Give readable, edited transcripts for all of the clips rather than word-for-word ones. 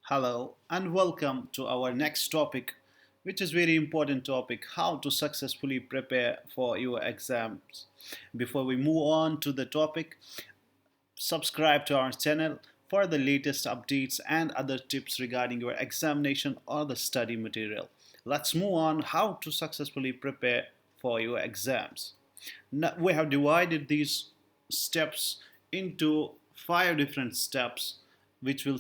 Hello and welcome to our next topic, which is very important topic, how to successfully prepare for your exams. Before we move on to the topic, subscribe to our channel for the latest updates and other tips regarding your examination or the study material. Let's move on how to successfully prepare for your exams. Now, we have divided these steps into five different steps which will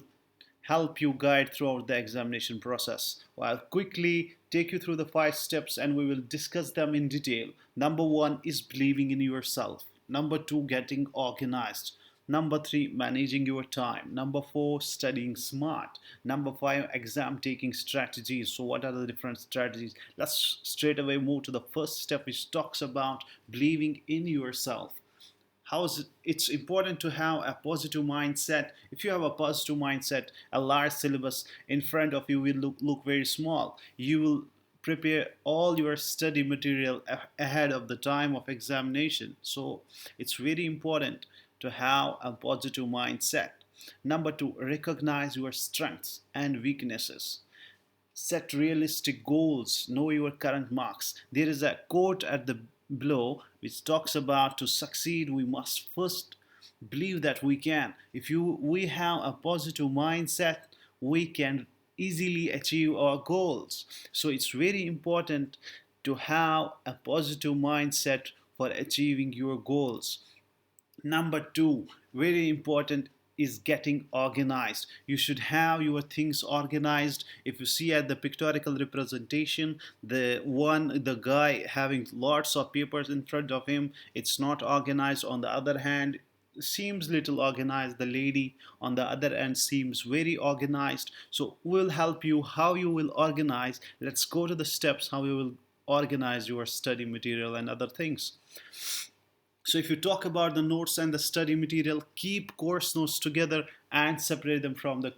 help you guide throughout the examination process. I'll quickly take you through the five steps and we will discuss them in detail. Number one is believing in yourself. Number two, getting organized. Number three, managing your time. Number four, studying smart. Number five, exam taking strategies. So, what are the different strategies? Let's straight away move to the first step, which talks about believing in yourself. It's important to have a positive mindset. If you have a positive mindset, a large syllabus in front of you will look very small. You will prepare all your study material ahead of the time of examination. So it's very important to have a positive mindset. Number two, recognize your strengths and weaknesses. Set realistic goals, know your current marks. There is a quote at the below which talks about, to succeed we must first believe that we can. If you we have a positive mindset, we can easily achieve our goals. So it's very important to have a positive mindset for achieving your goals. Number two, very important, is getting organized. You should have your things organized. If you see at the pictorial representation, the guy having lots of papers in front of him, it's not organized. On the other hand, seems little organized. The lady on the other end seems very organized. So we'll help you how you will organize. Let's go to the steps how you will organize your study material and other things. So if you talk about the notes and the study material, keep course notes together and separate them from the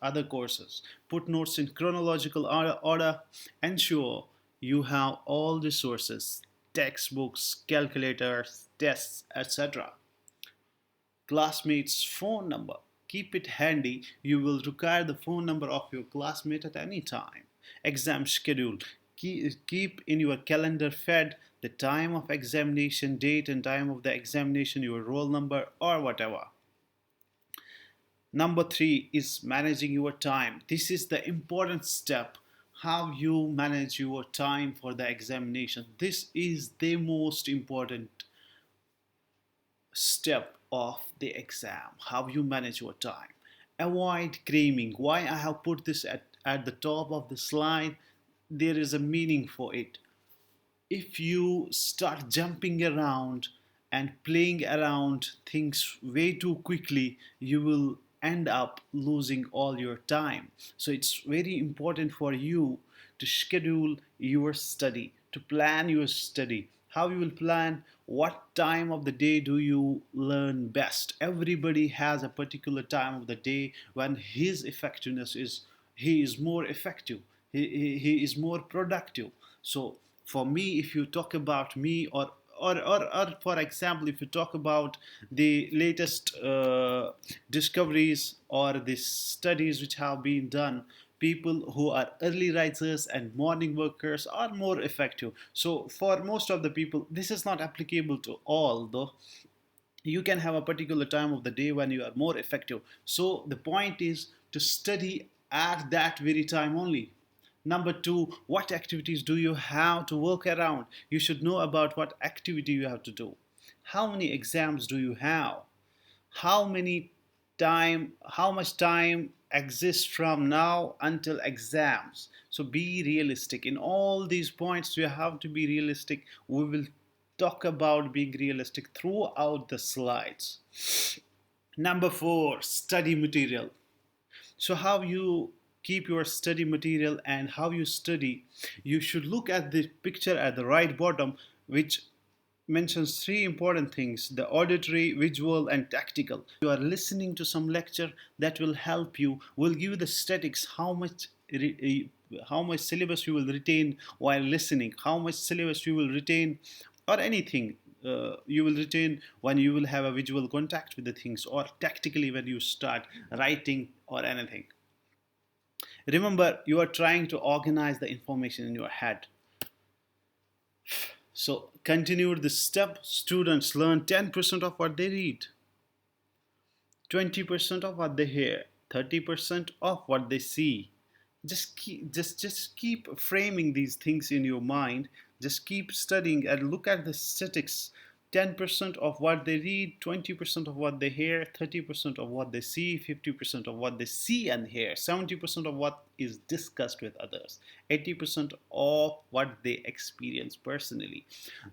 other courses. Put notes in chronological order. Ensure you have all resources, textbooks, calculators, tests, etc. Classmate's phone number. Keep it handy. You will require the phone number of your classmate at any time. Exam schedule. Keep in your calendar fed the time of examination, date and time of the examination, your roll number or whatever. Number three is managing your time. This is the important step, how you manage your time for the examination. This is the most important step of the exam, how you manage your time. Avoid cramming. Why I have put this at the top of the slide, there is a meaning for it. If you start jumping around and playing around things way too quickly, you will end up losing all your time. So it's very important for you to schedule your study, to plan your study. How you will plan, what time of the day do you learn best? Everybody has a particular time of the day when his effectiveness is, he is more effective, he is more productive. So for me, if you talk about me, or for example, if you talk about the latest discoveries or the studies which have been done, people who are early risers and morning workers are more effective. So for most of the people, this is not applicable to all, though you can have a particular time of the day when you are more effective. So the point is to study at that very time only. Number two, what activities do you have to work around? You should know about what activity you have to do. How many exams do you have? How much time exists from now until exams? So be realistic. In all these points, you have to be realistic. We will talk about being realistic throughout the slides. Number four, study material. So how you keep your study material and how you study, you should look at the picture at the right bottom, which mentions three important things: the auditory, visual and tactical. You are listening to some lecture that will help you, will give you the statics, how much syllabus you will retain while listening, how much syllabus you will retain, or anything you will retain when you will have a visual contact with the things, or tactically when you start writing or anything. Remember, you are trying to organize the information in your head. So continue this step. Students learn 10% of what they read, 20% of what they hear, 30% of what they see. Just keep framing these things in your mind. Just keep studying and look at the statistics. 10% of what they read, 20% of what they hear, 30% of what they see, 50% of what they see and hear, 70% of what is discussed with others, 80% of what they experience personally,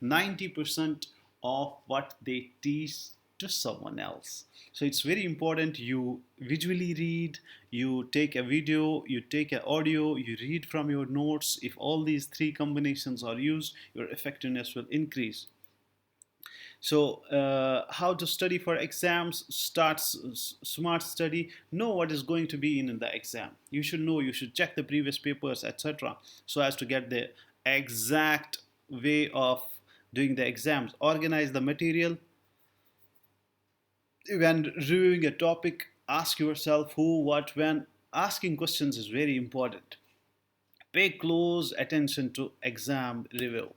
90% of what they teach to someone else. So it's very important you visually read, you take a video, you take an audio, you read from your notes. If all these three combinations are used, your effectiveness will increase. So how to study for exams? Start smart study. Know what is going to be in the exam. You should know, you should check the previous papers, etc., so as to get the exact way of doing the exams. Organize the material. When reviewing a topic, ask yourself who, what, when. Asking questions is very important. Pay close attention to exam review.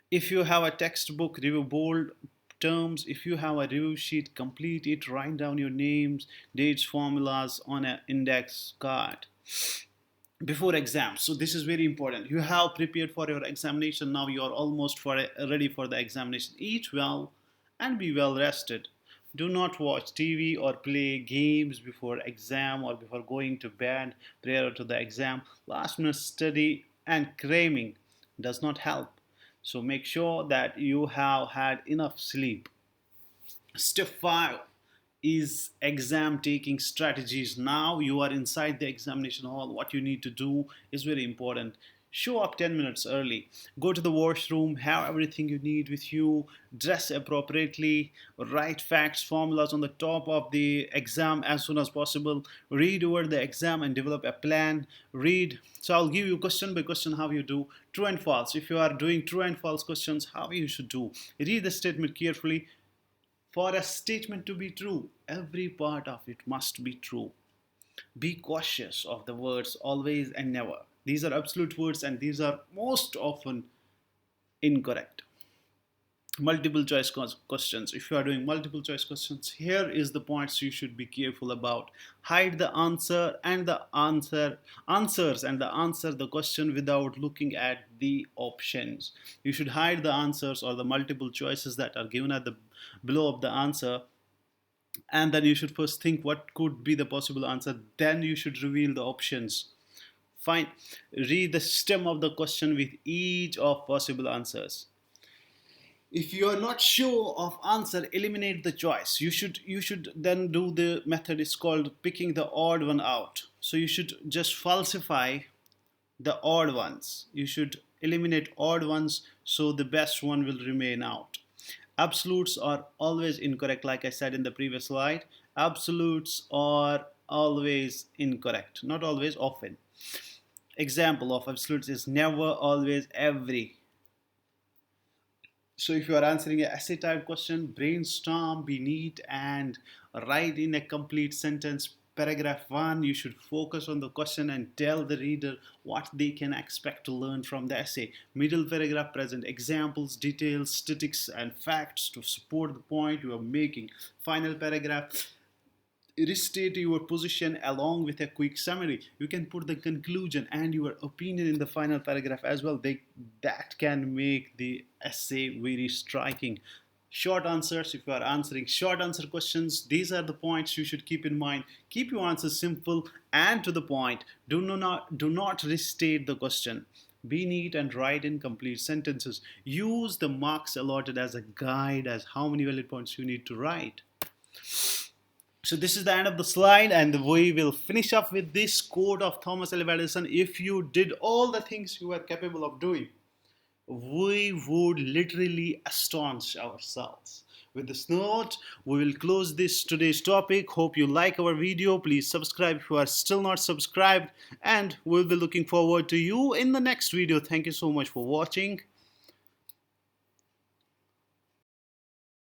If you have a textbook, review bold terms. If you have a review sheet, complete it. Write down your names, dates, formulas on an index card before exams. So this is very important. You have prepared for your examination. Now you are almost ready for the examination. Eat well and be well rested. Do not watch TV or play games before exam or before going to bed prior to the exam. Last minute study and cramming does not help. So make sure that you have had enough sleep. Step 5 is exam taking strategies. Now you are inside the examination hall. What you need to do is very important. Show up 10 minutes early. Go to the washroom, have everything you need with you, dress appropriately, write facts, formulas on the top of the exam as soon as possible. Read over the exam and develop a plan. Read. So I'll give you question by question how you do. True and false. If you are doing true and false questions, how you should do. Read the statement carefully. For a statement to be true, every part of it must be true. Be cautious of the words always and never. These are absolute words and these are most often incorrect. Multiple choice questions. If you are doing multiple choice questions, here is the points you should be careful about. Hide the answer and the answers and the answer the question without looking at the options. You should hide the answers or the multiple choices that are given at the below of the answer, and then you should first think what could be the possible answer, then you should reveal the options. Fine. Read the stem of the question with each of possible answers. If you are not sure of answer, eliminate the choice. You should then do the method is called picking the odd one out. So you should just falsify the odd ones. You should eliminate odd ones so the best one will remain out. Absolutes are always incorrect, like I said in the previous slide. Absolutes are always incorrect. Not always, often. Example of absolutes is never, always, every. So if you are answering an essay type question, brainstorm, be neat and write in a complete sentence. Paragraph 1, you should focus on the question and tell the reader what they can expect to learn from the essay. Middle paragraph, present examples, details, statistics and facts to support the point you are making. Final paragraph, restate your position along with a quick summary. You can put the conclusion and your opinion in the final paragraph as well. That can make the essay very striking. Short answers. If you are answering short answer questions, these are the points you should keep in mind. Keep your answers simple and to the point. Do not restate the question. Be neat and write in complete sentences. Use the marks allotted as a guide as how many valid points you need to write. So this is the end of the slide, and we will finish up with this quote of Thomas Alva Edison. If you did all the things you were capable of doing, we would literally astonish ourselves. With this note, we will close today's topic. Hope you like our video. Please subscribe if you are still not subscribed, and we'll be looking forward to you in the next video. Thank you so much for watching.